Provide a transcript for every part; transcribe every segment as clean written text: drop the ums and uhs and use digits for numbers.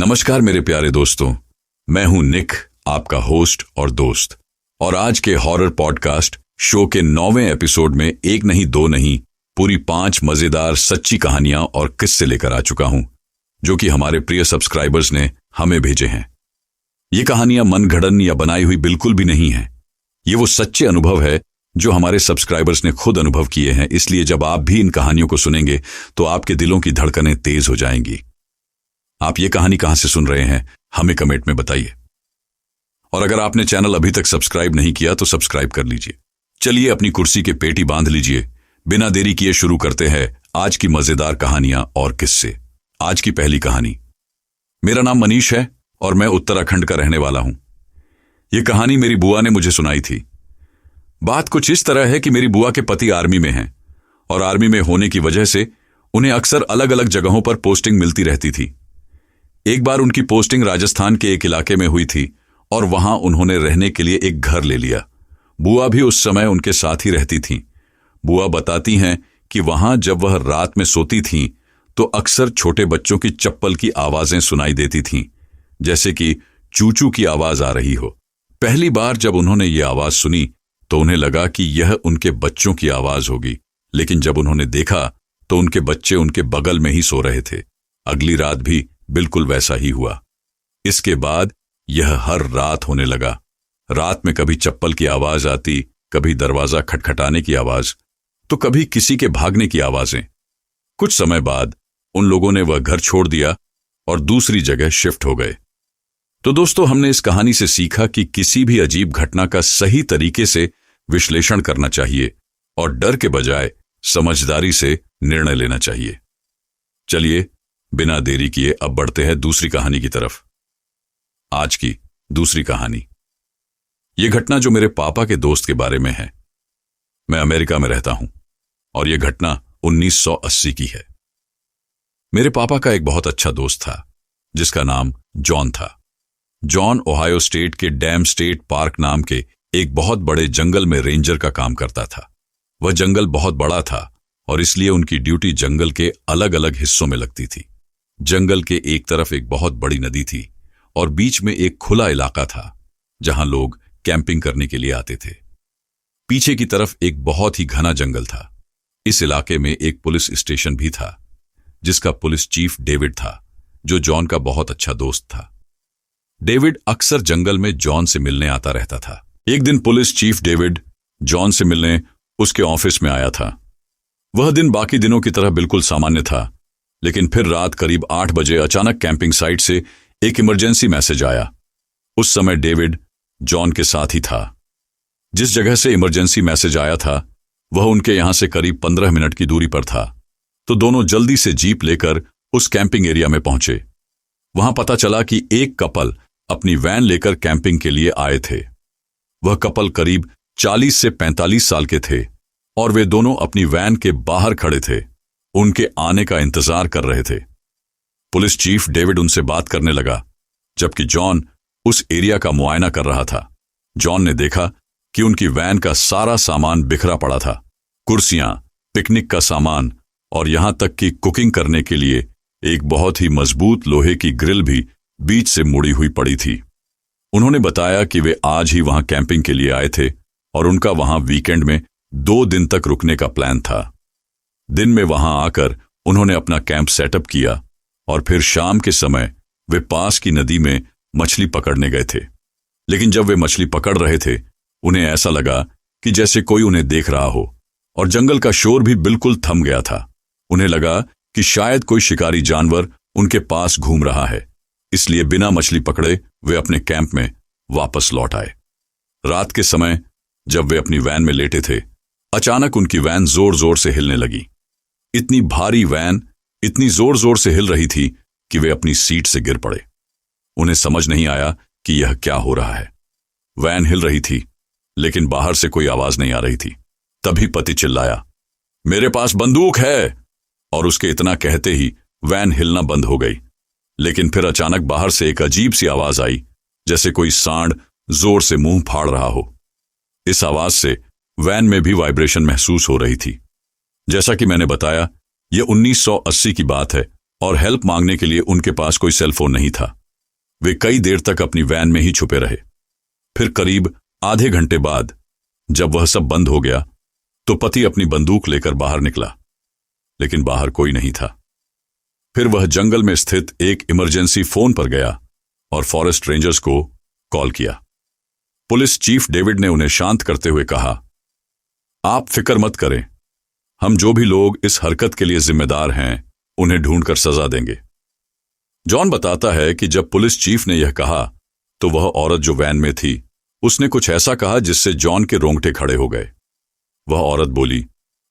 नमस्कार मेरे प्यारे दोस्तों, मैं हूं निक, आपका होस्ट और दोस्त। और आज के हॉरर पॉडकास्ट शो के 9वें एपिसोड में एक नहीं दो नहीं पूरी 5 मजेदार सच्ची कहानियां और किस्से लेकर आ चुका हूं, जो कि हमारे प्रिय सब्सक्राइबर्स ने हमें भेजे हैं। ये कहानियां मनगढ़ंत या बनाई हुई बिल्कुल भी नहीं है। ये वो सच्चे अनुभव है जो हमारे सब्सक्राइबर्स ने खुद अनुभव किए हैं। इसलिए जब आप भी इन कहानियों को सुनेंगे तो आपके दिलों की धड़कनें तेज हो जाएंगी। आप ये कहानी कहां से सुन रहे हैं, हमें कमेंट में बताइए। और अगर आपने चैनल अभी तक सब्सक्राइब नहीं किया तो सब्सक्राइब कर लीजिए। चलिए अपनी कुर्सी के पेटी बांध लीजिए। बिना देरी किए शुरू करते हैं आज की मजेदार कहानियां और किस्से। आज की पहली कहानी। मेरा नाम मनीष है और मैं उत्तराखंड का रहने वाला हूं। यह कहानी मेरी बुआ ने मुझे सुनाई थी। बात कुछ इस तरह है कि मेरी बुआ के पति आर्मी में हैं और आर्मी में होने की वजह से उन्हें अक्सर अलग अलग जगहों पर पोस्टिंग मिलती रहती थी। एक बार उनकी पोस्टिंग राजस्थान के एक इलाके में हुई थी और वहां उन्होंने रहने के लिए एक घर ले लिया। बुआ भी उस समय उनके साथ ही रहती थीं। बुआ बताती हैं कि वहां जब वह रात में सोती थीं तो अक्सर छोटे बच्चों की चप्पल की आवाजें सुनाई देती थीं, जैसे कि चूचू की आवाज आ रही हो। पहली बार जब उन्होंने ये आवाज सुनी तो उन्हें लगा कि यह उनके बच्चों की आवाज होगी, लेकिन जब उन्होंने देखा तो उनके बच्चे उनके बगल में ही सो रहे थे। अगली रात भी बिल्कुल वैसा ही हुआ। इसके बाद यह हर रात होने लगा। रात में कभी चप्पल की आवाज आती, कभी दरवाजा खटखटाने की आवाज, तो कभी किसी के भागने की आवाजें। कुछ समय बाद उन लोगों ने वह घर छोड़ दिया और दूसरी जगह शिफ्ट हो गए। तो दोस्तों, हमने इस कहानी से सीखा कि किसी भी अजीब घटना का सही तरीके से विश्लेषण करना चाहिए और डर के बजाय समझदारी से निर्णय लेना चाहिए। चलिए बिना देरी किए अब बढ़ते हैं दूसरी कहानी की तरफ। आज की दूसरी कहानी। यह घटना जो मेरे पापा के दोस्त के बारे में है। मैं अमेरिका में रहता हूं और यह घटना 1980 की है। मेरे पापा का एक बहुत अच्छा दोस्त था जिसका नाम जॉन था। जॉन ओहायो स्टेट के डैम स्टेट पार्क नाम के एक बहुत बड़े जंगल में रेंजर का काम करता था। वह जंगल बहुत बड़ा था और इसलिए उनकी ड्यूटी जंगल के अलग अलग हिस्सों में लगती थी। जंगल के एक तरफ एक बहुत बड़ी नदी थी और बीच में एक खुला इलाका था जहां लोग कैंपिंग करने के लिए आते थे। पीछे की तरफ एक बहुत ही घना जंगल था। इस इलाके में एक पुलिस स्टेशन भी था जिसका पुलिस चीफ डेविड था, जो जॉन का बहुत अच्छा दोस्त था। डेविड अक्सर जंगल में जॉन से मिलने आता रहता था। एक दिन पुलिस चीफ डेविड जॉन से मिलने उसके ऑफिस में आया था। वह दिन बाकी दिनों की तरह बिल्कुल सामान्य था, लेकिन फिर रात करीब 8 बजे अचानक कैंपिंग साइट से एक इमरजेंसी मैसेज आया। उस समय डेविड जॉन के साथ ही था। जिस जगह से इमरजेंसी मैसेज आया था वह उनके यहां से करीब 15 मिनट की दूरी पर था। तो दोनों जल्दी से जीप लेकर उस कैंपिंग एरिया में पहुंचे। वहां पता चला कि एक कपल अपनी वैन लेकर कैंपिंग के लिए आए थे। वह कपल करीब 40 से 45 साल के थे और वे दोनों अपनी वैन के बाहर खड़े थे, उनके आने का इंतजार कर रहे थे। पुलिस चीफ डेविड उनसे बात करने लगा जबकि जॉन उस एरिया का मुआयना कर रहा था। जॉन ने देखा कि उनकी वैन का सारा सामान बिखरा पड़ा था। कुर्सियां, पिकनिक का सामान और यहां तक कि कुकिंग करने के लिए एक बहुत ही मजबूत लोहे की ग्रिल भी बीच से मुड़ी हुई पड़ी थी। उन्होंने बताया कि वे आज ही वहां कैंपिंग के लिए आए थे और उनका वहां वीकेंड में 2 दिन तक रुकने का प्लान था। दिन में वहां आकर उन्होंने अपना कैंप सेटअप किया और फिर शाम के समय वे पास की नदी में मछली पकड़ने गए थे। लेकिन जब वे मछली पकड़ रहे थे उन्हें ऐसा लगा कि जैसे कोई उन्हें देख रहा हो और जंगल का शोर भी बिल्कुल थम गया था। उन्हें लगा कि शायद कोई शिकारी जानवर उनके पास घूम रहा है, इसलिए बिना मछली पकड़े वे अपने कैंप में वापस लौट आए। रात के समय जब वे अपनी वैन में लेटे थे, अचानक उनकी वैन जोर जोर से हिलने लगी। इतनी भारी वैन इतनी जोर जोर से हिल रही थी कि वे अपनी सीट से गिर पड़े। उन्हें समझ नहीं आया कि यह क्या हो रहा है। वैन हिल रही थी लेकिन बाहर से कोई आवाज नहीं आ रही थी। तभी पति चिल्लाया, मेरे पास बंदूक है, और उसके इतना कहते ही वैन हिलना बंद हो गई। लेकिन फिर अचानक बाहर से एक अजीब सी आवाज आई, जैसे कोई सांड जोर से मुंह फाड़ रहा हो। इस आवाज से वैन में भी वाइब्रेशन महसूस हो रही थी। जैसा कि मैंने बताया, यह 1980 की बात है और हेल्प मांगने के लिए उनके पास कोई सेलफोन नहीं था। वे कई देर तक अपनी वैन में ही छुपे रहे। फिर करीब आधे घंटे बाद जब वह सब बंद हो गया तो पति अपनी बंदूक लेकर बाहर निकला, लेकिन बाहर कोई नहीं था। फिर वह जंगल में स्थित एक इमरजेंसी फोन पर गया और फॉरेस्ट रेंजर्स को कॉल किया। पुलिस चीफ डेविड ने उन्हें शांत करते हुए कहा, आप फिक्र मत करें, हम जो भी लोग इस हरकत के लिए जिम्मेदार हैं उन्हें ढूंढकर सजा देंगे। जॉन बताता है कि जब पुलिस चीफ ने यह कहा तो वह औरत जो वैन में थी उसने कुछ ऐसा कहा जिससे जॉन के रोंगटे खड़े हो गए। वह औरत बोली,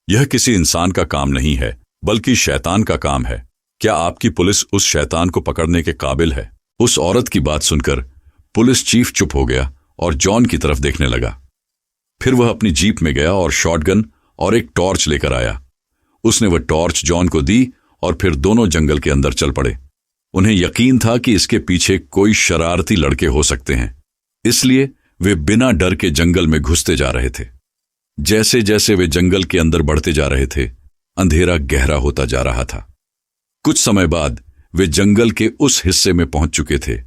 यह किसी इंसान का काम नहीं है बल्कि शैतान का काम है। क्या आपकी पुलिस उस शैतान को पकड़ने के काबिल है? उस औरत की बात सुनकर पुलिस चीफ चुप हो गया और जॉन की तरफ देखने लगा। फिर वह अपनी जीप में गया और शॉटगन और एक टॉर्च लेकर आया। उसने वह टॉर्च जॉन को दी और फिर दोनों जंगल के अंदर चल पड़े। उन्हें यकीन था कि इसके पीछे कोई शरारती लड़के हो सकते हैं, इसलिए वे बिना डर के जंगल में घुसते जा रहे थे। जैसे जैसे वे जंगल के अंदर बढ़ते जा रहे थे, अंधेरा गहरा होता जा रहा था। कुछ समय बाद वे जंगल के उस हिस्से में पहुंच चुके थे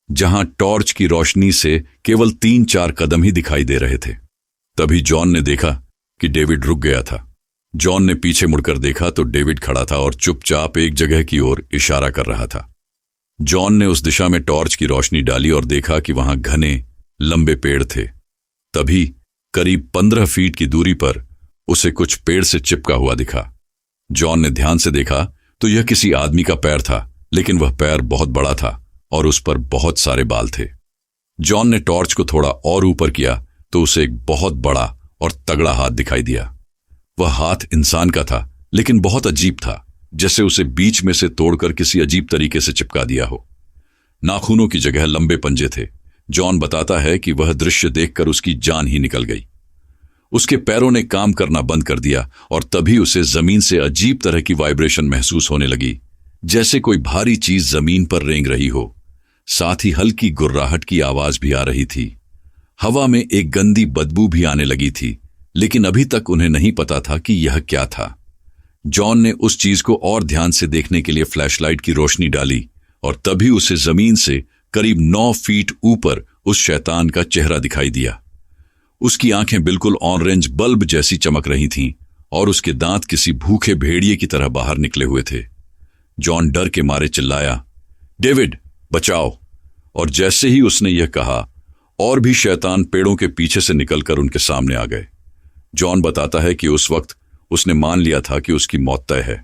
जहां टॉर्च की रोशनी से केवल 3-4 कदम ही दिखाई दे रहे थे। तभी जॉन ने देखा कि डेविड रुक गया था। जॉन ने पीछे मुड़कर देखा तो डेविड खड़ा था और चुपचाप एक जगह की ओर इशारा कर रहा था। जॉन ने उस दिशा में टॉर्च की रोशनी डाली और देखा कि वहां घने लंबे पेड़ थे। तभी करीब 15 फीट की दूरी पर उसे कुछ पेड़ से चिपका हुआ दिखा। जॉन ने ध्यान से देखा तो यह किसी आदमी का पैर था, लेकिन वह पैर बहुत बड़ा था और उस पर बहुत सारे बाल थे। जॉन ने टॉर्च को थोड़ा और ऊपर किया तो उसे एक बहुत बड़ा और तगड़ा हाथ दिखाई दिया। वह हाथ इंसान का था, लेकिन बहुत अजीब था, जैसे उसे बीच में से तोड़कर किसी अजीब तरीके से चिपका दिया हो। नाखूनों की जगह लंबे पंजे थे। जॉन बताता है कि वह दृश्य देखकर उसकी जान ही निकल गई। उसके पैरों ने काम करना बंद कर दिया और तभी उसे जमीन से अजीब तरह की वाइब्रेशन महसूस होने लगी, जैसे कोई भारी चीज जमीन पर रेंग रही हो। साथ ही हल्की गुर्राहट की आवाज भी आ रही थी। हवा में एक गंदी बदबू भी आने लगी थी, लेकिन अभी तक उन्हें नहीं पता था कि यह क्या था। जॉन ने उस चीज को और ध्यान से देखने के लिए फ्लैशलाइट की रोशनी डाली और तभी उसे जमीन से करीब 9 फीट ऊपर उस शैतान का चेहरा दिखाई दिया। उसकी आंखें बिल्कुल ऑरेंज बल्ब जैसी चमक रही थीं और उसके दांत किसी भूखे भेड़िए की तरह बाहर निकले हुए थे। जॉन डर के मारे चिल्लाया, डेविड बचाओ! और जैसे ही उसने यह कहा, और भी शैतान पेड़ों के पीछे से निकलकर उनके सामने आ गए। जॉन बताता है कि उस वक्त उसने मान लिया था कि उसकी मौत तय है।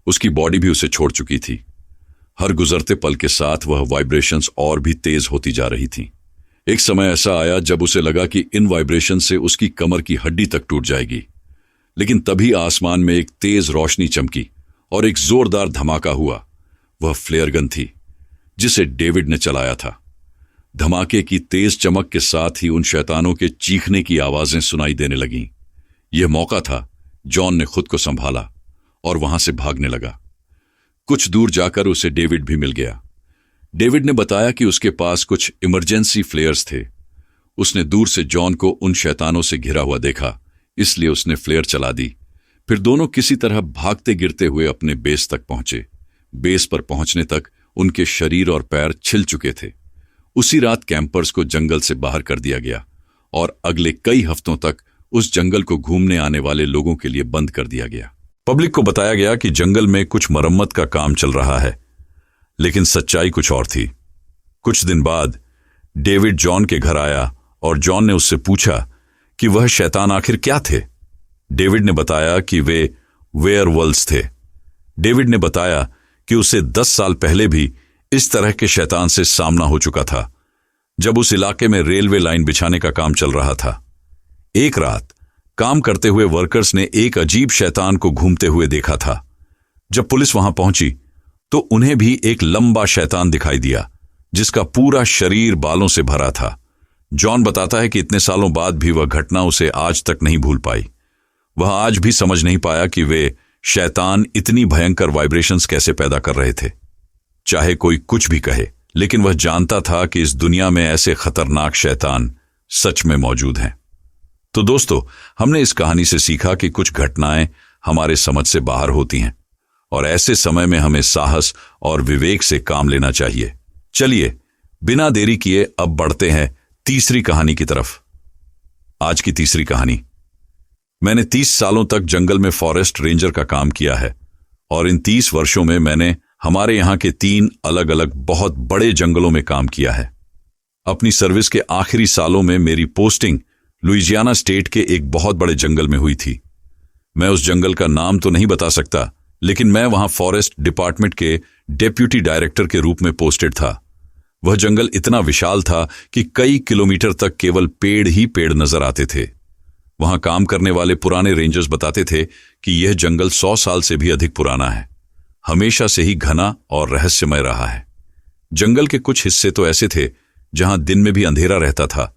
उसकी बॉडी भी उसे छोड़ चुकी थी। हर गुजरते पल के साथ वह वाइब्रेशंस और भी तेज होती जा रही थीं। एक समय ऐसा आया जब उसे लगा कि इन वाइब्रेशन से उसकी कमर की हड्डी तक टूट जाएगी। लेकिन तभी आसमान में एक तेज रोशनी चमकी और एक जोरदार धमाका हुआ। वह फ्लेयर गन थी जिसे डेविड ने चलाया था। धमाके की तेज चमक के साथ ही उन शैतानों के चीखने की आवाजें सुनाई देने लगीं। यह मौका था। जॉन ने खुद को संभाला और वहां से भागने लगा। कुछ दूर जाकर उसे डेविड भी मिल गया। डेविड ने बताया कि उसके पास कुछ इमरजेंसी फ्लेयर्स थे। उसने दूर से जॉन को उन शैतानों से घिरा हुआ देखा, इसलिए उसने फ्लेयर चला दी। फिर दोनों किसी तरह भागते गिरते हुए अपने बेस तक पहुंचे। बेस पर पहुंचने तक उनके शरीर और पैर छिल चुके थे। उसी रात कैंपर्स को जंगल से बाहर कर दिया गया और अगले कई हफ्तों तक उस जंगल को घूमने आने वाले लोगों के लिए बंद कर दिया गया। पब्लिक को बताया गया कि जंगल में कुछ मरम्मत का काम चल रहा है, लेकिन सच्चाई कुछ और थी। कुछ दिन बाद डेविड जॉन के घर आया और जॉन ने उससे पूछा कि वह शैतान आखिर क्या थे। डेविड ने बताया कि वे वेयरवुल्व्स थे। डेविड ने बताया कि उसे 10 साल पहले भी इस तरह के शैतान से सामना हो चुका था, जब उस इलाके में रेलवे लाइन बिछाने का काम चल रहा था। एक रात काम करते हुए वर्कर्स ने एक अजीब शैतान को घूमते हुए देखा था। जब पुलिस वहां पहुंची तो उन्हें भी एक लंबा शैतान दिखाई दिया जिसका पूरा शरीर बालों से भरा था। जॉन बताता है कि इतने सालों बाद भी वह घटना उसे आज तक नहीं भूल पाई। वह आज भी समझ नहीं पाया कि वे शैतान इतनी भयंकर वाइब्रेशंस कैसे पैदा कर रहे थे। चाहे कोई कुछ भी कहे, लेकिन वह जानता था कि इस दुनिया में ऐसे खतरनाक शैतान सच में मौजूद हैं। तो दोस्तों, हमने इस कहानी से सीखा कि कुछ घटनाएं हमारे समझ से बाहर होती हैं और ऐसे समय में हमें साहस और विवेक से काम लेना चाहिए। चलिए बिना देरी किए अब बढ़ते हैं तीसरी कहानी की तरफ। आज की तीसरी कहानी। मैंने 30 सालों तक जंगल में फॉरेस्ट रेंजर का काम किया है और इन 30 वर्षों में मैंने हमारे यहां के 3 अलग अलग बहुत बड़े जंगलों में काम किया है। अपनी सर्विस के आखिरी सालों में मेरी पोस्टिंग लुइजियाना स्टेट के एक बहुत बड़े जंगल में हुई थी। मैं उस जंगल का नाम तो नहीं बता सकता, लेकिन मैं वहां फॉरेस्ट डिपार्टमेंट के डेप्यूटी डायरेक्टर के रूप में पोस्टेड था। वह जंगल इतना विशाल था कि कई किलोमीटर तक केवल पेड़ ही पेड़ नजर आते थे। वहां काम करने वाले पुराने रेंजर्स बताते थे कि यह जंगल 100 साल से भी अधिक पुराना है, हमेशा से ही घना और रहस्यमय रहा है। जंगल के कुछ हिस्से तो ऐसे थे जहां दिन में भी अंधेरा रहता था,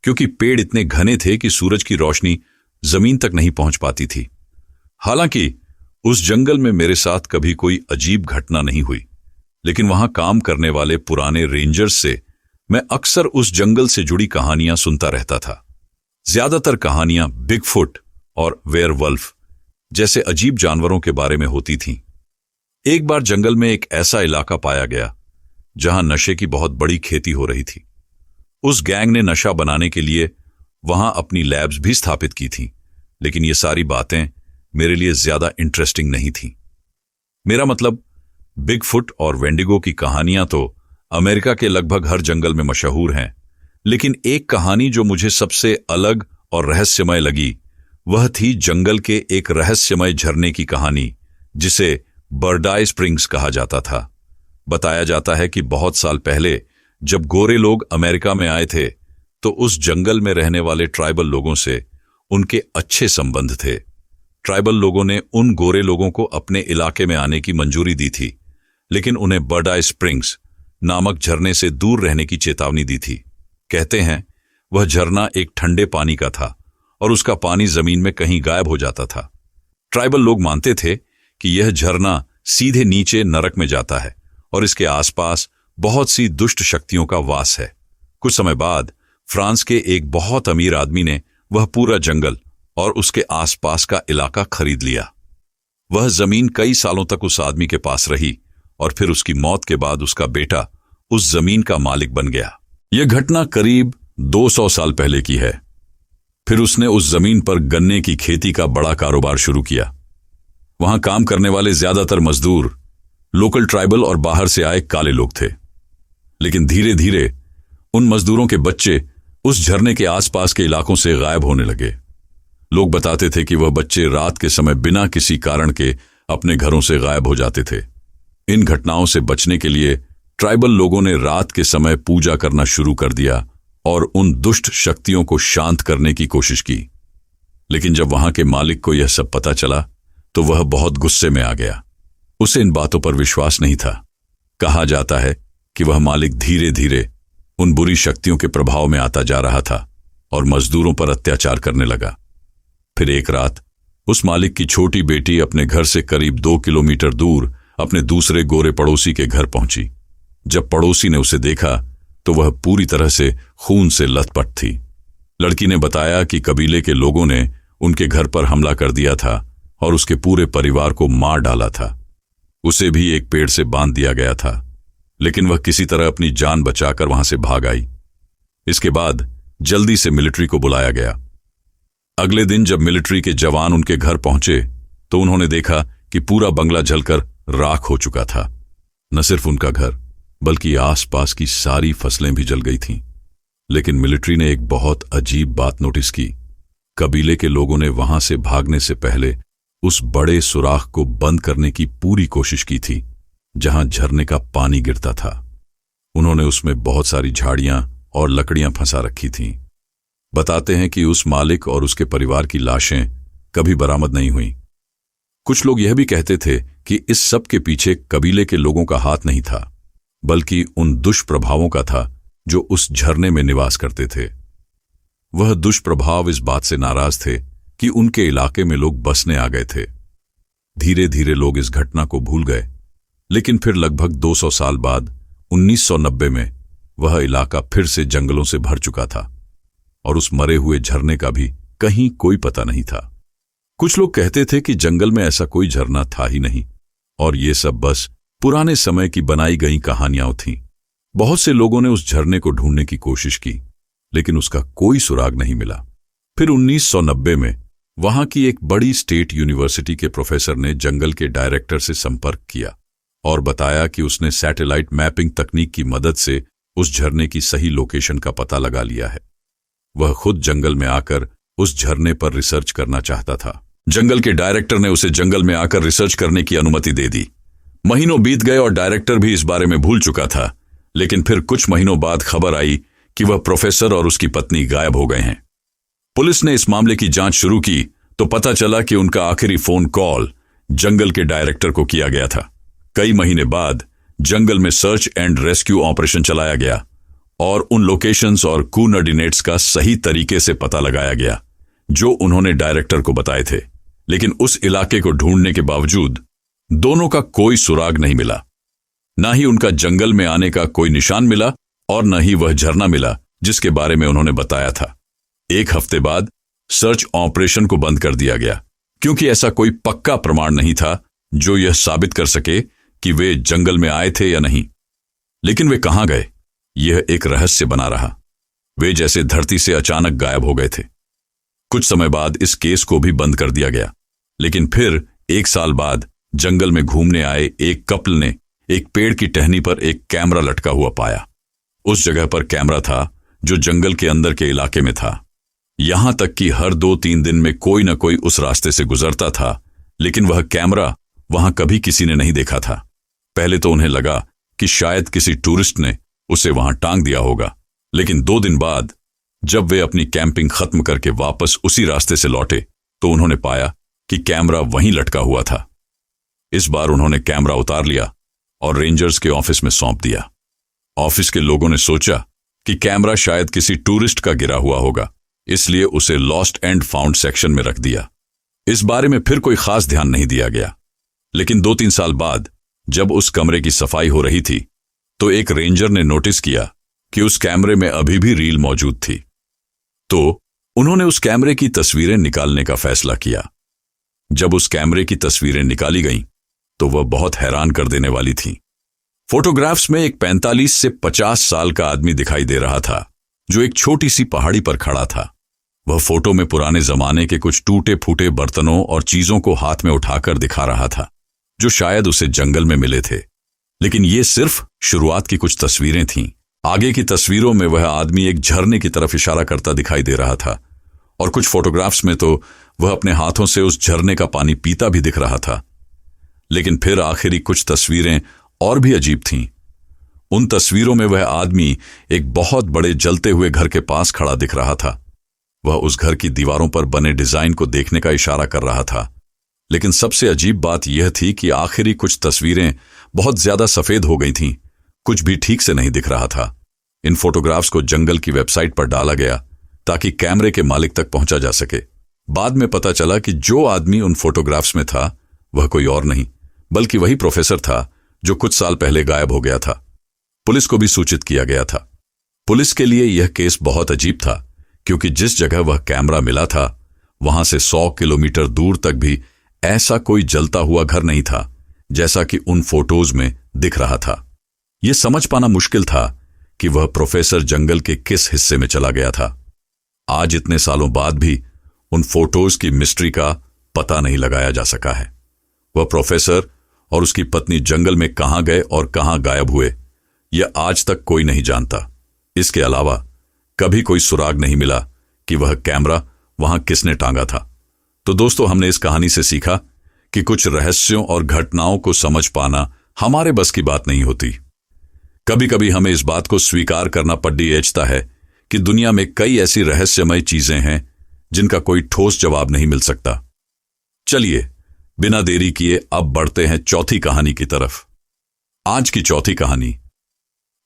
क्योंकि पेड़ इतने घने थे कि सूरज की रोशनी जमीन तक नहीं पहुंच पाती थी। हालांकि उस जंगल में मेरे साथ कभी कोई अजीब घटना नहीं हुई, लेकिन वहां काम करने वाले पुराने रेंजर्स से मैं अक्सर उस जंगल से जुड़ी कहानियां सुनता रहता था। ज्यादातर कहानियां बिगफुट और वेयरवल्फ जैसे अजीब जानवरों के बारे में होती थीं। एक बार जंगल में एक ऐसा इलाका पाया गया जहां नशे की बहुत बड़ी खेती हो रही थी। उस गैंग ने नशा बनाने के लिए वहां अपनी लैब्स भी स्थापित की थीं, लेकिन ये सारी बातें मेरे लिए ज्यादा इंटरेस्टिंग नहीं थीं। मेरा मतलब, बिगफुट और वेंडिगो की कहानियां तो अमेरिका के लगभग हर जंगल में मशहूर हैं, लेकिन एक कहानी जो मुझे सबसे अलग और रहस्यमय लगी वह थी जंगल के एक रहस्यमय झरने की कहानी, जिसे बर्डाई स्प्रिंग्स कहा जाता था। बताया जाता है कि बहुत साल पहले जब गोरे लोग अमेरिका में आए थे तो उस जंगल में रहने वाले ट्राइबल लोगों से उनके अच्छे संबंध थे। ट्राइबल लोगों ने उन गोरे लोगों को अपने इलाके में आने की मंजूरी दी थी, लेकिन उन्हें बर्डाई स्प्रिंग्स नामक झरने से दूर रहने की चेतावनी दी थी। कहते हैं वह झरना एक ठंडे पानी का था और उसका पानी जमीन में कहीं गायब हो जाता था। ट्राइबल लोग मानते थे कि यह झरना सीधे नीचे नरक में जाता है और इसके आसपास बहुत सी दुष्ट शक्तियों का वास है। कुछ समय बाद फ्रांस के एक बहुत अमीर आदमी ने वह पूरा जंगल और उसके आसपास का इलाका खरीद लिया। वह जमीन कई सालों तक उस आदमी के पास रही और फिर उसकी मौत के बाद उसका बेटा उस जमीन का मालिक बन गया। यह घटना करीब 200 साल पहले की है। फिर उसने उस जमीन पर गन्ने की खेती का बड़ा कारोबार शुरू किया। वहां काम करने वाले ज्यादातर मजदूर लोकल ट्राइबल और बाहर से आए काले लोग थे, लेकिन धीरे धीरे उन मजदूरों के बच्चे उस झरने के आसपास के इलाकों से गायब होने लगे। लोग बताते थे कि वह बच्चे रात के समय बिना किसी कारण के अपने घरों से गायब हो जाते थे। इन घटनाओं से बचने के लिए ट्राइबल लोगों ने रात के समय पूजा करना शुरू कर दिया और उन दुष्ट शक्तियों को शांत करने की कोशिश की। लेकिन जब वहां के मालिक को यह सब पता चला तो वह बहुत गुस्से में आ गया। उसे इन बातों पर विश्वास नहीं था। कहा जाता है कि वह मालिक धीरे धीरे उन बुरी शक्तियों के प्रभाव में आता जा रहा था और मजदूरों पर अत्याचार करने लगा। फिर एक रात उस मालिक की छोटी बेटी अपने घर से करीब 2 किलोमीटर दूर अपने दूसरे गोरे पड़ोसी के घर पहुंची। जब पड़ोसी ने उसे देखा तो वह पूरी तरह से खून से लथपथ थी। लड़की ने बताया कि कबीले के लोगों ने उनके घर पर हमला कर दिया था और उसके पूरे परिवार को मार डाला था। उसे भी एक पेड़ से बांध दिया गया था, लेकिन वह किसी तरह अपनी जान बचाकर वहां से भाग आई। इसके बाद जल्दी से मिलिट्री को बुलाया गया। अगले दिन जब मिलिट्री के जवान उनके घर पहुंचे तो उन्होंने देखा कि पूरा बंगला जलकर राख हो चुका था। न सिर्फ उनका घर बल्कि आसपास की सारी फसलें भी जल गई थीं। लेकिन मिलिट्री ने एक बहुत अजीब बात नोटिस की। कबीले के लोगों ने वहां से भागने से पहले उस बड़े सुराख को बंद करने की पूरी कोशिश की थी जहां झरने का पानी गिरता था। उन्होंने उसमें बहुत सारी झाड़ियां और लकड़ियां फंसा रखी थीं। बताते हैं कि उस मालिक और उसके परिवार की लाशें कभी बरामद नहीं हुईं। कुछ लोग यह भी कहते थे कि इस सब के पीछे कबीले के लोगों का हाथ नहीं था, बल्कि उन दुष्प्रभावों का था जो उस झरने में निवास करते थे। वह दुष्प्रभाव इस बात से नाराज थे कि उनके इलाके में लोग बसने आ गए थे। धीरे धीरे लोग इस घटना को भूल गए, लेकिन फिर लगभग 200 साल बाद 1990 में वह इलाका फिर से जंगलों से भर चुका था और उस मरे हुए झरने का भी कहीं कोई पता नहीं था। कुछ लोग कहते थे कि जंगल में ऐसा कोई झरना था ही नहीं, और ये सब बस पुराने समय की बनाई गई कहानियां थीं। बहुत से लोगों ने उस झरने को ढूंढने की कोशिश की, लेकिन उसका कोई सुराग नहीं मिला। फिर 1990 में वहां की एक बड़ी स्टेट यूनिवर्सिटी के प्रोफेसर ने जंगल के डायरेक्टर से संपर्क किया और बताया कि उसने सैटेलाइट मैपिंग तकनीक की मदद से उस झरने की सही लोकेशन का पता लगा लिया है। वह खुद जंगल में आकर उस झरने पर रिसर्च करना चाहता था। जंगल के डायरेक्टर ने उसे जंगल में आकर रिसर्च करने की अनुमति दे दी। महीनों बीत गए और डायरेक्टर भी इस बारे में भूल चुका था, लेकिन फिर कुछ महीनों बाद खबर आई कि वह प्रोफेसर और उसकी पत्नी गायब हो गए हैं। पुलिस ने इस मामले की जांच शुरू की तो पता चला कि उनका आखिरी फोन कॉल जंगल के डायरेक्टर को किया गया था। कई महीने बाद जंगल में सर्च एंड रेस्क्यू ऑपरेशन चलाया गया और उन लोकेशंस और कोऑर्डिनेट्स का सही तरीके से पता लगाया गया जो उन्होंने डायरेक्टर को बताए थे। लेकिन उस इलाके को ढूंढने के बावजूद दोनों का कोई सुराग नहीं मिला। न ही उनका जंगल में आने का कोई निशान मिला और न ही वह झरना मिला जिसके बारे में उन्होंने बताया था। एक हफ्ते बाद सर्च ऑपरेशन को बंद कर दिया गया, क्योंकि ऐसा कोई पक्का प्रमाण नहीं था जो यह साबित कर सके कि वे जंगल में आए थे या नहीं। लेकिन वे कहां गए, यह एक रहस्य बना रहा। वे जैसे धरती से अचानक गायब हो गए थे। कुछ समय बाद इस केस को भी बंद कर दिया गया, लेकिन फिर 1 साल बाद जंगल में घूमने आए एक कपल ने एक पेड़ की टहनी पर एक कैमरा लटका हुआ पाया। उस जगह पर कैमरा था जो जंगल के अंदर के इलाके में था। यहां तक कि हर 2-3 दिन में कोई न कोई उस रास्ते से गुजरता था, लेकिन वह कैमरा वहां कभी किसी ने नहीं देखा था। पहले तो उन्हें लगा कि शायद किसी टूरिस्ट ने उसे वहां टांग दिया होगा, लेकिन 2 दिन बाद जब वे अपनी कैंपिंग खत्म करके वापस उसी रास्ते से लौटे तो उन्होंने पाया कि कैमरा वहीं लटका हुआ था। इस बार उन्होंने कैमरा उतार लिया और रेंजर्स के ऑफिस में सौंप दिया। ऑफिस के लोगों ने सोचा कि कैमरा शायद किसी टूरिस्ट का गिरा हुआ होगा, इसलिए उसे लॉस्ट एंड फाउंड सेक्शन में रख दिया। इस बारे में फिर कोई खास ध्यान नहीं दिया गया। लेकिन 2-3 साल बाद जब उस कमरे की सफाई हो रही थी तो एक रेंजर ने नोटिस किया कि उस कैमरे में अभी भी रील मौजूद थी। तो उन्होंने उस कैमरे की तस्वीरें निकालने का फैसला किया। जब उस कैमरे की तस्वीरें निकाली गईं तो वह बहुत हैरान कर देने वाली थीं। फोटोग्राफ्स में एक 45 से 50 साल का आदमी दिखाई दे रहा था जो एक छोटी सी पहाड़ी पर खड़ा था। वह फोटो में पुराने जमाने के कुछ टूटे फूटे बर्तनों और चीजों को हाथ में उठाकर दिखा रहा था जो शायद उसे जंगल में मिले थे। लेकिन ये सिर्फ शुरुआत की कुछ तस्वीरें थीं। आगे की तस्वीरों में वह आदमी एक झरने की तरफ इशारा करता दिखाई दे रहा था और कुछ फोटोग्राफ्स में तो वह अपने हाथों से उस झरने का पानी पीता भी दिख रहा था। लेकिन फिर आखिरी कुछ तस्वीरें और भी अजीब थीं। उन तस्वीरों में वह आदमी एक बहुत बड़े जलते हुए घर के पास खड़ा दिख रहा था। वह उस घर की दीवारों पर बने डिजाइन को देखने का इशारा कर रहा था। लेकिन सबसे अजीब बात यह थी कि आखिरी कुछ तस्वीरें बहुत ज्यादा सफेद हो गई थीं। कुछ भी ठीक से नहीं दिख रहा था। इन फोटोग्राफ्स को जंगल की वेबसाइट पर डाला गया ताकि कैमरे के मालिक तक पहुंचा जा सके। बाद में पता चला कि जो आदमी उन फोटोग्राफ्स में था वह कोई और नहीं बल्कि वही प्रोफेसर था जो कुछ साल पहले गायब हो गया था। पुलिस को भी सूचित किया गया था। पुलिस के लिए यह केस बहुत अजीब था, क्योंकि जिस जगह वह कैमरा मिला था वहां से 100 किलोमीटर दूर तक भी ऐसा कोई जलता हुआ घर नहीं था जैसा कि उन फोटोज में दिख रहा था। यह समझ पाना मुश्किल था कि वह प्रोफेसर जंगल के किस हिस्से में चला गया था। आज इतने सालों बाद भी उन फोटोज की मिस्ट्री का पता नहीं लगाया जा सका है। वह प्रोफेसर और उसकी पत्नी जंगल में कहां गए और कहां गायब हुए, यह आज तक कोई नहीं जानता। इसके अलावा कभी कोई सुराग नहीं मिला कि वह कैमरा वहां किसने टांगा था। तो दोस्तों, हमने इस कहानी से सीखा कि कुछ रहस्यों और घटनाओं को समझ पाना हमारे बस की बात नहीं होती। कभी कभी हमें इस बात को स्वीकार करना पड़ता है कि दुनिया में कई ऐसी रहस्यमय चीजें हैं जिनका कोई ठोस जवाब नहीं मिल सकता। चलिए बिना देरी किए अब बढ़ते हैं चौथी कहानी की तरफ। आज की चौथी कहानी,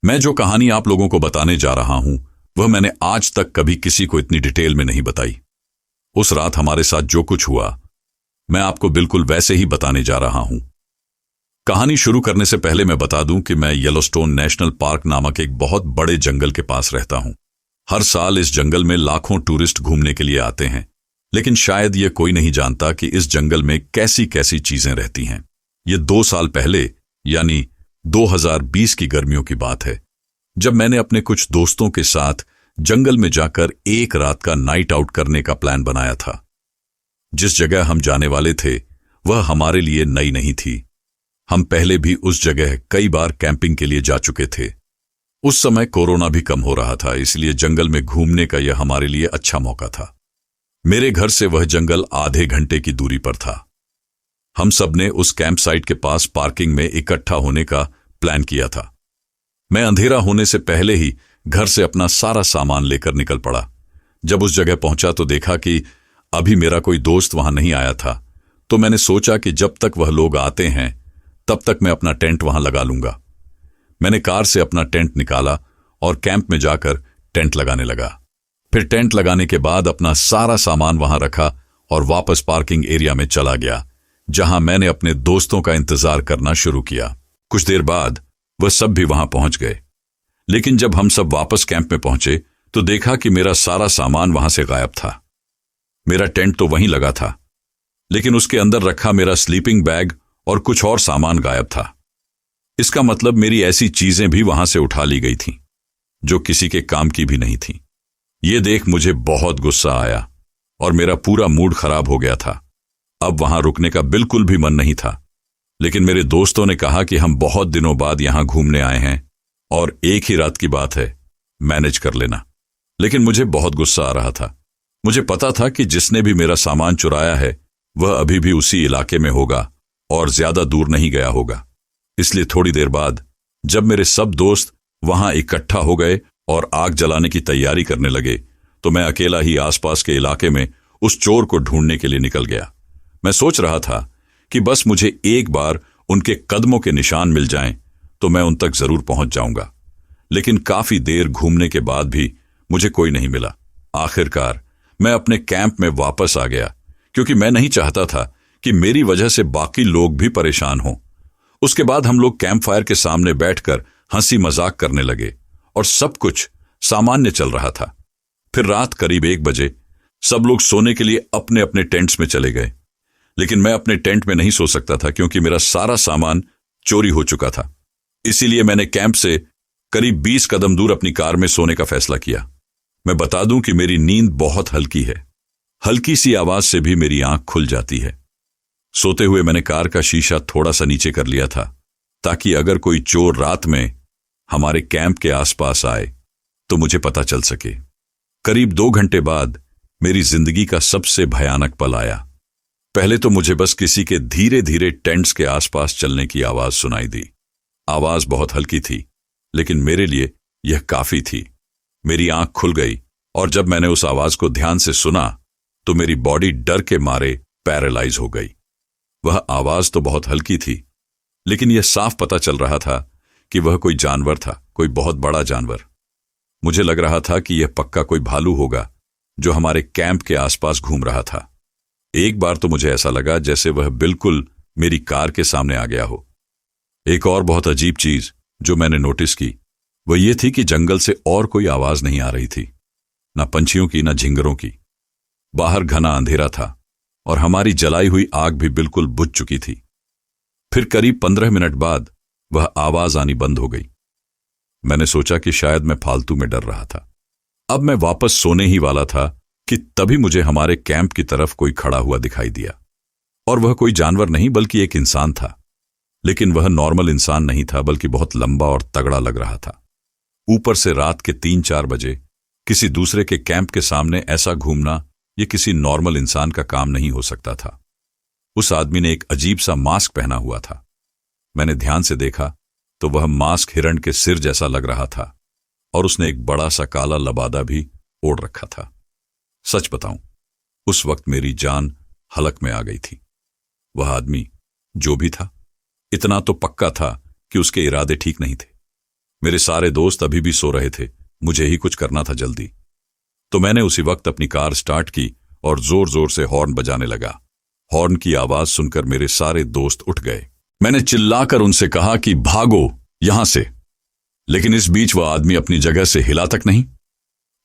मैं जो कहानी आप लोगों को बताने जा रहा हूं वह मैंने आज तक कभी किसी को इतनी डिटेल में नहीं बताई। उस रात हमारे साथ जो कुछ हुआ मैं आपको बिल्कुल वैसे ही बताने जा रहा हूं। कहानी शुरू करने से पहले मैं बता दूं कि मैं येलोस्टोन नेशनल पार्क नामक एक बहुत बड़े जंगल के पास रहता हूं। हर साल इस जंगल में लाखों टूरिस्ट घूमने के लिए आते हैं, लेकिन शायद ये कोई नहीं जानता कि इस जंगल में कैसी कैसी चीजें रहती हैं। ये 2 साल पहले यानी 2020 की गर्मियों की बात है, जब मैंने अपने कुछ दोस्तों के साथ जंगल में जाकर एक रात का नाइट आउट करने का प्लान बनाया था। जिस जगह हम जाने वाले थे वह हमारे लिए नई नहीं थी। हम पहले भी उस जगह कई बार कैंपिंग के लिए जा चुके थे। उस समय कोरोना भी कम हो रहा था, इसलिए जंगल में घूमने का यह हमारे लिए अच्छा मौका था। मेरे घर से वह जंगल आधे घंटे की दूरी पर था। हम सब ने उस कैंप साइट के पास पार्किंग में इकट्ठा होने का प्लान किया था। मैं अंधेरा होने से पहले ही घर से अपना सारा सामान लेकर निकल पड़ा। जब उस जगह पहुंचा तो देखा कि अभी मेरा कोई दोस्त वहां नहीं आया था, तो मैंने सोचा कि जब तक वह लोग आते हैं तब तक मैं अपना टेंट वहां लगा लूंगा। मैंने कार से अपना टेंट निकाला और कैंप में जाकर टेंट लगाने लगा। फिर टेंट लगाने के बाद अपना सारा सामान वहां रखा और वापस पार्किंग एरिया में चला गया, जहां मैंने अपने दोस्तों का इंतजार करना शुरू किया। कुछ देर बाद वह सब भी वहां पहुंच गए, लेकिन जब हम सब वापस कैंप में पहुंचे तो देखा कि मेरा सारा सामान वहां से गायब था। मेरा टेंट तो वहीं लगा था, लेकिन उसके अंदर रखा मेरा स्लीपिंग बैग और कुछ और सामान गायब था। इसका मतलब मेरी ऐसी चीजें भी वहां से उठा ली गई थीं, जो किसी के काम की भी नहीं थीं। यह देख मुझे बहुत गुस्सा आया और मेरा पूरा मूड खराब हो गया था। अब वहां रुकने का बिल्कुल भी मन नहीं था, लेकिन मेरे दोस्तों ने कहा कि हम बहुत दिनों बाद यहां घूमने आए हैं और एक ही रात की बात है, मैनेज कर लेना। लेकिन मुझे बहुत गुस्सा आ रहा था। मुझे पता था कि जिसने भी मेरा सामान चुराया है वह अभी भी उसी इलाके में होगा और ज्यादा दूर नहीं गया होगा। इसलिए थोड़ी देर बाद जब मेरे सब दोस्त वहां इकट्ठा हो गए और आग जलाने की तैयारी करने लगे, तो मैं अकेला ही आसपास के इलाके में उस चोर को ढूंढने के लिए निकल गया। मैं सोच रहा था कि बस मुझे एक बार उनके कदमों के निशान मिल जाएं तो मैं उन तक जरूर पहुंच जाऊंगा। लेकिन काफी देर घूमने के बाद भी मुझे कोई नहीं मिला। आखिरकार मैं अपने कैंप में वापस आ गया, क्योंकि मैं नहीं चाहता था कि मेरी वजह से बाकी लोग भी परेशान हों। उसके बाद हम लोग कैंप फायर के सामने बैठकर हंसी मजाक करने लगे और सब कुछ सामान्य चल रहा था। फिर रात करीब 1 बजे सब लोग सोने के लिए अपने अपने टेंट्स में चले गए, लेकिन मैं अपने टेंट में नहीं सो सकता था, क्योंकि मेरा सारा सामान चोरी हो चुका था। इसीलिए मैंने कैंप से करीब 20 कदम दूर अपनी कार में सोने का फैसला किया। मैं बता दूं कि मेरी नींद बहुत हल्की है। हल्की सी आवाज से भी मेरी आंख खुल जाती है। सोते हुए मैंने कार का शीशा थोड़ा सा नीचे कर लिया था, ताकि अगर कोई चोर रात में हमारे कैंप के आसपास आए तो मुझे पता चल सके। करीब 2 घंटे बाद मेरी जिंदगी का सबसे भयानक पल आया। पहले तो मुझे बस किसी के धीरे धीरे टेंट्स के आसपास चलने की आवाज सुनाई दी। आवाज बहुत हल्की थी, लेकिन मेरे लिए यह काफी थी। मेरी आंख खुल गई और जब मैंने उस आवाज को ध्यान से सुना तो मेरी बॉडी डर के मारे पैरालाइज हो गई। वह आवाज तो बहुत हल्की थी, लेकिन यह साफ पता चल रहा था कि वह कोई जानवर था, कोई बहुत बड़ा जानवर। मुझे लग रहा था कि यह पक्का कोई भालू होगा जो हमारे कैंप के आसपास घूम रहा था। एक बार तो मुझे ऐसा लगा जैसे वह बिल्कुल मेरी कार के सामने आ गया हो। एक और बहुत अजीब चीज जो मैंने नोटिस की वह यह थी कि जंगल से और कोई आवाज नहीं आ रही थी, ना पंछियों की ना झिंगरों की। बाहर घना अंधेरा था और हमारी जलाई हुई आग भी बिल्कुल बुझ चुकी थी। फिर करीब 15 मिनट बाद वह आवाज आनी बंद हो गई। मैंने सोचा कि शायद मैं फालतू में डर रहा था। अब मैं वापस सोने ही वाला था कि तभी मुझे हमारे कैंप की तरफ कोई खड़ा हुआ दिखाई दिया। और वह कोई जानवर नहीं बल्कि एक इंसान था। लेकिन वह नॉर्मल इंसान नहीं था, बल्कि बहुत लंबा और तगड़ा लग रहा था। ऊपर से रात के 3-4 बजे किसी दूसरे के कैंप के सामने ऐसा घूमना यह किसी नॉर्मल इंसान का काम नहीं हो सकता था। उस आदमी ने एक अजीब सा मास्क पहना हुआ था। मैंने ध्यान से देखा तो वह मास्क हिरण के सिर जैसा लग रहा था और उसने एक बड़ा सा काला लबादा भी ओढ़ रखा था। सच बताऊं, उस वक्त मेरी जान हलक में आ गई थी। वह आदमी जो भी था, इतना तो पक्का था कि उसके इरादे ठीक नहीं थे। मेरे सारे दोस्त अभी भी सो रहे थे, मुझे ही कुछ करना था जल्दी। तो मैंने उसी वक्त अपनी कार स्टार्ट की और जोर जोर से हॉर्न बजाने लगा। हॉर्न की आवाज सुनकर मेरे सारे दोस्त उठ गए। मैंने चिल्लाकर उनसे कहा कि भागो यहां से, लेकिन इस बीच वह आदमी अपनी जगह से हिला तक नहीं।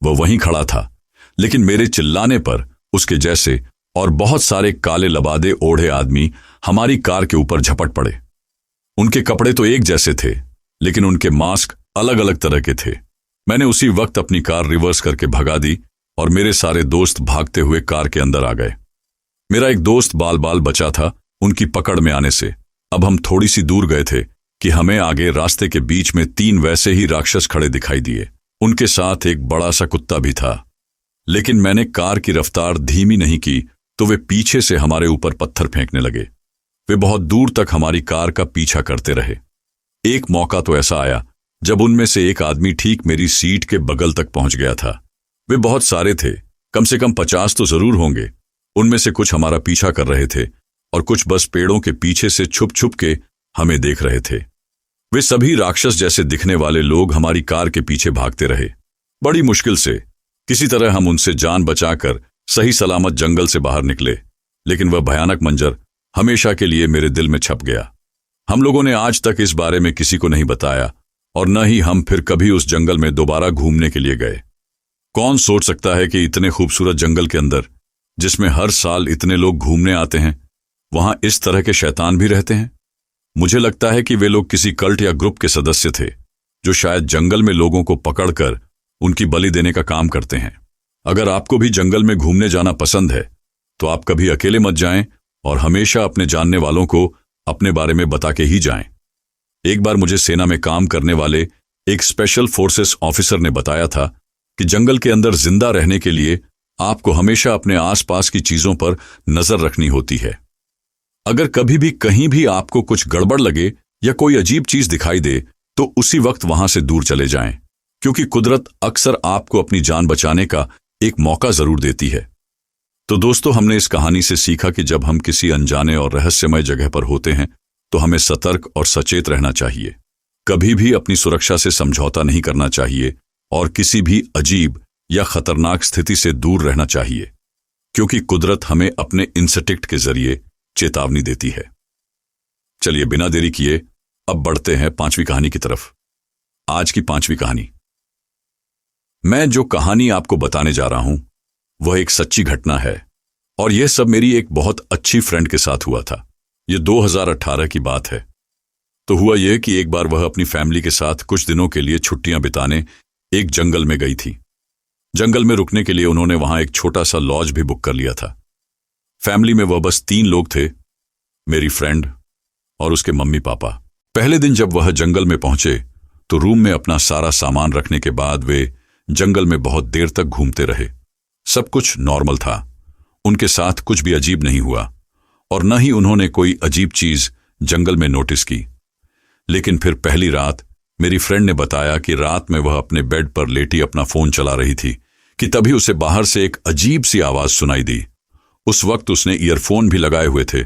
वह वहीं खड़ा था, लेकिन मेरे चिल्लाने पर उसके जैसे और बहुत सारे काले लबादे ओढ़े आदमी हमारी कार के ऊपर झपट पड़े। उनके कपड़े तो एक जैसे थे, लेकिन उनके मास्क अलग अलग तरह के थे। मैंने उसी वक्त अपनी कार रिवर्स करके भगा दी और मेरे सारे दोस्त भागते हुए कार के अंदर आ गए। मेरा एक दोस्त बाल बाल बचा था उनकी पकड़ में आने से। अब हम थोड़ी सी दूर गए थे कि हमें आगे रास्ते के बीच में 3 वैसे ही राक्षस खड़े दिखाई दिए। उनके साथ एक बड़ा सा कुत्ता भी था। लेकिन मैंने कार की रफ्तार धीमी नहीं की तो वे पीछे से हमारे ऊपर पत्थर फेंकने लगे। वे बहुत दूर तक हमारी कार का पीछा करते रहे। एक मौका तो ऐसा आया जब उनमें से एक आदमी ठीक मेरी सीट के बगल तक पहुंच गया था। वे बहुत सारे थे, कम से कम 50 तो जरूर होंगे। उनमें से कुछ हमारा पीछा कर रहे थे और कुछ बस पेड़ों के पीछे से छुप छुप के हमें देख रहे थे। वे सभी राक्षस जैसे दिखने वाले लोग हमारी कार के पीछे भागते रहे। बड़ी मुश्किल से किसी तरह हम उनसे जान बचाकर सही सलामत जंगल से बाहर निकले। लेकिन वह भयानक मंजर हमेशा के लिए मेरे दिल में छप गया। हम लोगों ने आज तक इस बारे में किसी को नहीं बताया और न ही हम फिर कभी उस जंगल में दोबारा घूमने के लिए गए। कौन सोच सकता है कि इतने खूबसूरत जंगल के अंदर, जिसमें हर साल इतने लोग घूमने आते हैं, वहां इस तरह के शैतान भी रहते हैं। मुझे लगता है कि वे लोग किसी कल्ट या ग्रुप के सदस्य थे जो शायद जंगल में लोगों को पकड़कर उनकी बलि देने का काम करते हैं। अगर आपको भी जंगल में घूमने जाना पसंद है तो आप कभी अकेले मत जाएं और हमेशा अपने जानने वालों को अपने बारे में बता के ही जाएं। एक बार मुझे सेना में काम करने वाले एक स्पेशल फोर्सेस ऑफिसर ने बताया था कि जंगल के अंदर जिंदा रहने के लिए आपको हमेशा अपने आसपास की चीजों पर नजर रखनी होती है। अगर कभी भी कहीं भी आपको कुछ गड़बड़ लगे या कोई अजीब चीज दिखाई दे तो उसी वक्त वहां से दूर चले जाएं, क्योंकि कुदरत अक्सर आपको अपनी जान बचाने का एक मौका जरूर देती है। तो दोस्तों, हमने इस कहानी से सीखा कि जब हम किसी अनजाने और रहस्यमय जगह पर होते हैं तो हमें सतर्क और सचेत रहना चाहिए। कभी भी अपनी सुरक्षा से समझौता नहीं करना चाहिए और किसी भी अजीब या खतरनाक स्थिति से दूर रहना चाहिए, क्योंकि कुदरत हमें अपने इंस्टिंक्ट के जरिए चेतावनी देती है। चलिए बिना देरी किए अब बढ़ते हैं 5वीं कहानी की तरफ। आज की 5वीं कहानी। मैं जो कहानी आपको बताने जा रहा हूं वह एक सच्ची घटना है और यह सब मेरी एक बहुत अच्छी फ्रेंड के साथ हुआ था। यह 2018 की बात है। तो हुआ यह कि एक बार वह अपनी फैमिली के साथ कुछ दिनों के लिए छुट्टियां बिताने एक जंगल में गई थी। जंगल में रुकने के लिए उन्होंने वहां एक छोटा सा लॉज भी बुक कर लिया था। फैमिली में वह बस 3 लोग थे, मेरी फ्रेंड और उसके मम्मी पापा। पहले दिन जब वह जंगल में पहुंचे तो रूम में अपना सारा सामान रखने के बाद वे जंगल में बहुत देर तक घूमते रहे। सब कुछ नॉर्मल था, उनके साथ कुछ भी अजीब नहीं हुआ और न ही उन्होंने कोई अजीब चीज जंगल में नोटिस की। लेकिन फिर पहली रात मेरी फ्रेंड ने बताया कि रात में वह अपने बेड पर लेटी अपना फोन चला रही थी कि तभी उसे बाहर से एक अजीब सी आवाज सुनाई दी। उस वक्त उसने ईयरफोन भी लगाए हुए थे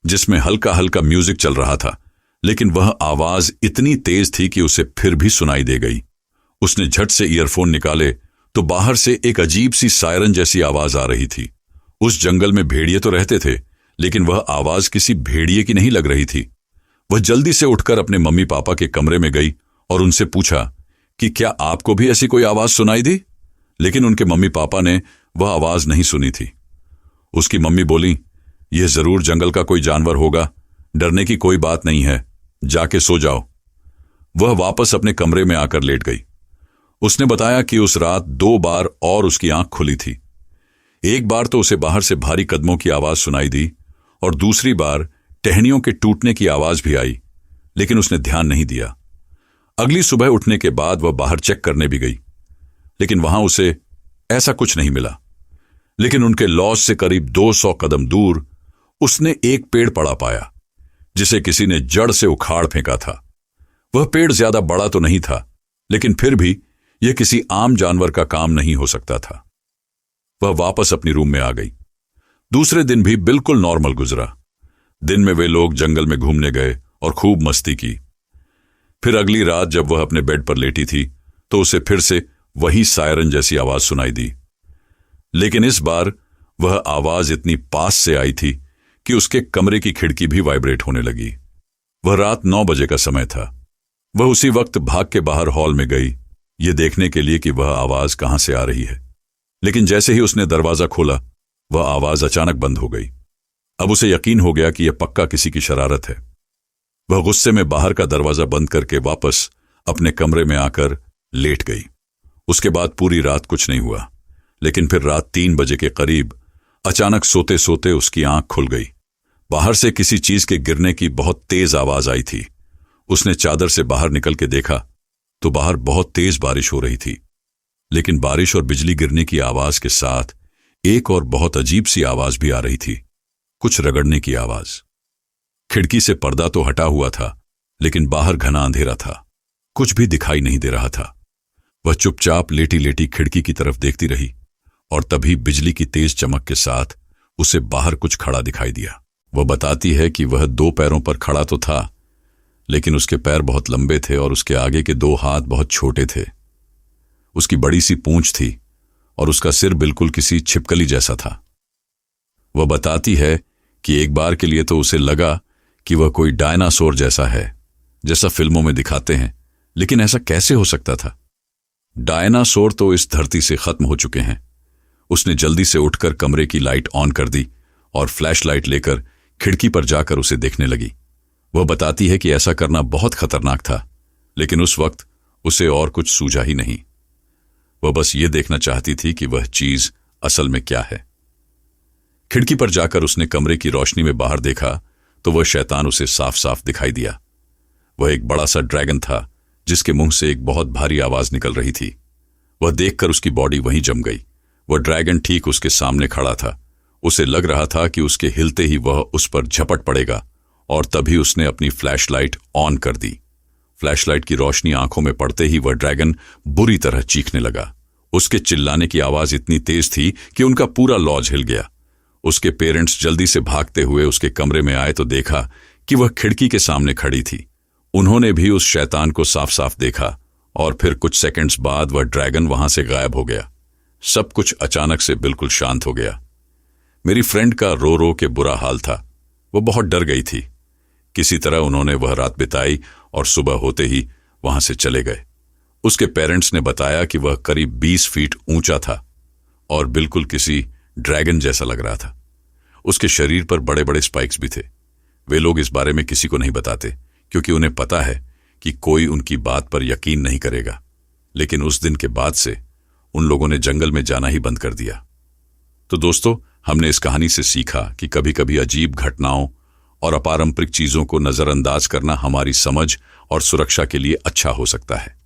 जिसमें हल्का हल्का म्यूजिक चल रहा था, लेकिन वह आवाज इतनी तेज थी कि उसे फिर भी सुनाई दे गई। उसने झट से ईयरफोन निकाले तो बाहर से एक अजीब सी सायरन जैसी आवाज आ रही थी। उस जंगल में भेड़िए तो रहते थे, लेकिन वह आवाज किसी भेड़िए की नहीं लग रही थी। वह जल्दी से उठकर अपने मम्मी पापा के कमरे में गई और उनसे पूछा कि क्या आपको भी ऐसी कोई आवाज सुनाई दी? लेकिन उनके मम्मी पापा ने वह आवाज नहीं सुनी थी। उसकी मम्मी बोली, यह जरूर जंगल का कोई जानवर होगा, डरने की कोई बात नहीं है, जाके सो जाओ। वह वापस अपने कमरे में आकर लेट गई। उसने बताया कि उस रात 2 बार और उसकी आंख खुली थी। एक बार तो उसे बाहर से भारी कदमों की आवाज सुनाई दी और दूसरी बार टहनियों के टूटने की आवाज भी आई, लेकिन उसने ध्यान नहीं दिया। अगली सुबह उठने के बाद वह बाहर चेक करने भी गई, लेकिन वहां उसे ऐसा कुछ नहीं मिला। लेकिन उनके लॉज से करीब 200 कदम दूर उसने एक पेड़ पड़ा पाया जिसे किसी ने जड़ से उखाड़ फेंका था। वह पेड़ ज्यादा बड़ा तो नहीं था, लेकिन फिर भी यह किसी आम जानवर का काम नहीं हो सकता था। वह वापस अपनी रूम में आ गई। दूसरे दिन भी बिल्कुल नॉर्मल गुजरा। दिन में वे लोग जंगल में घूमने गए और खूब मस्ती की। फिर अगली रात जब वह अपने बेड पर लेटी थी तो उसे फिर से वही सायरन जैसी आवाज सुनाई दी, लेकिन इस बार वह आवाज इतनी पास से आई थी कि उसके कमरे की खिड़की भी वाइब्रेट होने लगी। वह रात 9 बजे का समय था। वह उसी वक्त भाग के बाहर हॉल में गई, ये देखने के लिए कि वह आवाज कहां से आ रही है। लेकिन जैसे ही उसने दरवाजा खोला वह आवाज अचानक बंद हो गई। अब उसे यकीन हो गया कि यह पक्का किसी की शरारत है। वह गुस्से में बाहर का दरवाजा बंद करके वापस अपने कमरे में आकर लेट गई। उसके बाद पूरी रात कुछ नहीं हुआ, लेकिन फिर रात 3 बजे के करीब अचानक सोते सोते उसकी आंख खुल गई। बाहर से किसी चीज के गिरने की बहुत तेज आवाज आई थी। उसने चादर से बाहर निकल के देखा तो बाहर बहुत तेज बारिश हो रही थी, लेकिन बारिश और बिजली गिरने की आवाज के साथ एक और बहुत अजीब सी आवाज भी आ रही थी, कुछ रगड़ने की आवाज। खिड़की से पर्दा तो हटा हुआ था, लेकिन बाहर घना अंधेरा था, कुछ भी दिखाई नहीं दे रहा था। वह चुपचाप लेटी लेटी खिड़की की तरफ देखती रही और तभी बिजली की तेज चमक के साथ उसे बाहर कुछ खड़ा दिखाई दिया। वह बताती है कि वह 2 पैरों पर खड़ा तो था, लेकिन उसके पैर बहुत लंबे थे और उसके आगे के 2 हाथ बहुत छोटे थे। उसकी बड़ी सी पूंछ थी और उसका सिर बिल्कुल किसी छिपकली जैसा था। वह बताती है कि एक बार के लिए तो उसे लगा कि वह कोई डायनासोर जैसा है, जैसा फिल्मों में दिखाते हैं, लेकिन ऐसा कैसे हो सकता था? डायनासोर तो इस धरती से खत्म हो चुके हैं। उसने जल्दी से उठकर कमरे की लाइट ऑन कर दी और फ्लैश लाइट लेकर खिड़की पर जाकर उसे देखने लगी। वह बताती है कि ऐसा करना बहुत खतरनाक था, लेकिन उस वक्त उसे और कुछ सूझा ही नहीं। वह बस ये देखना चाहती थी कि वह चीज असल में क्या है। खिड़की पर जाकर उसने कमरे की रोशनी में बाहर देखा तो वह शैतान उसे साफ साफ दिखाई दिया। वह एक बड़ा सा ड्रैगन था जिसके मुंह से एक बहुत भारी आवाज निकल रही थी। वह देखकर उसकी बॉडी वहीं जम गई। वह ड्रैगन ठीक उसके सामने खड़ा था। उसे लग रहा था कि उसके हिलते ही वह उस पर झपट पड़ेगा, और तभी उसने अपनी फ्लैशलाइट ऑन कर दी। फ्लैशलाइट की रोशनी आंखों में पड़ते ही वह ड्रैगन बुरी तरह चीखने लगा। उसके चिल्लाने की आवाज इतनी तेज थी कि उनका पूरा लॉज हिल गया। उसके पेरेंट्स जल्दी से भागते हुए उसके कमरे में आए तो देखा कि वह खिड़की के सामने खड़ी थी। उन्होंने भी उस शैतान को साफ साफ देखा और फिर कुछ सेकंड्स बाद वह ड्रैगन वहां से गायब हो गया। सब कुछ अचानक से बिल्कुल शांत हो गया। मेरी फ्रेंड का रो रो के बुरा हाल था। वो बहुत डर गई थी। किसी तरह उन्होंने वह रात बिताई और सुबह होते ही वहां से चले गए। उसके पेरेंट्स ने बताया कि वह करीब 20 फीट ऊंचा था और बिल्कुल किसी ड्रैगन जैसा लग रहा था। उसके शरीर पर बड़े बड़े स्पाइक्स भी थे। वे लोग इस बारे में किसी को नहीं बताते, क्योंकि उन्हें पता है कि कोई उनकी बात पर यकीन नहीं करेगा। लेकिन उस दिन के बाद से उन लोगों ने जंगल में जाना ही बंद कर दिया। तो दोस्तों, हमने इस कहानी से सीखा कि कभी कभी अजीब घटनाओं और अपारंपरिक चीजों को नजरअंदाज करना हमारी समझ और सुरक्षा के लिए अच्छा हो सकता है।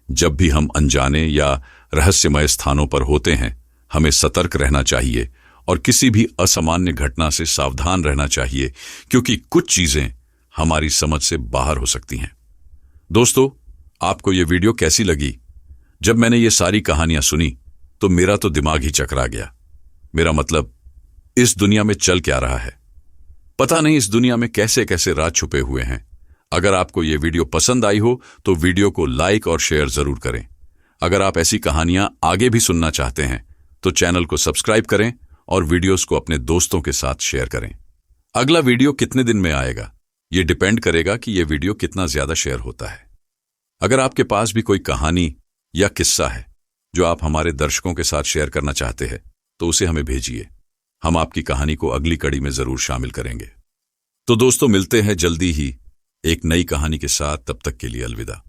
जब भी हम अनजाने या रहस्यमय स्थानों पर होते हैं, हमें सतर्क रहना चाहिए और किसी भी असामान्य घटना से सावधान रहना चाहिए, क्योंकि कुछ चीजें हमारी समझ से बाहर हो सकती हैं। दोस्तों, आपको यह वीडियो कैसी लगी? जब मैंने ये सारी कहानियां सुनी तो मेरा तो दिमाग ही चकरा गया। मेरा मतलब, इस दुनिया में चल क्या रहा है? पता नहीं इस दुनिया में कैसे कैसे राज छुपे हुए हैं। अगर आपको यह वीडियो पसंद आई हो तो वीडियो को लाइक और शेयर जरूर करें। अगर आप ऐसी कहानियां आगे भी सुनना चाहते हैं तो चैनल को सब्सक्राइब करें और वीडियोस को अपने दोस्तों के साथ शेयर करें। अगला वीडियो कितने दिन में आएगा, यह डिपेंड करेगा कि यह वीडियो कितना ज्यादा शेयर होता है। अगर आपके पास भी कोई कहानी या किस्सा है जो आप हमारे दर्शकों के साथ शेयर करना चाहते हैं तो उसे हमें भेजिए। हम आपकी कहानी को अगली कड़ी में जरूर शामिल करेंगे। तो दोस्तों, मिलते हैं जल्दी ही एक नई कहानी के साथ। तब तक के लिए अलविदा।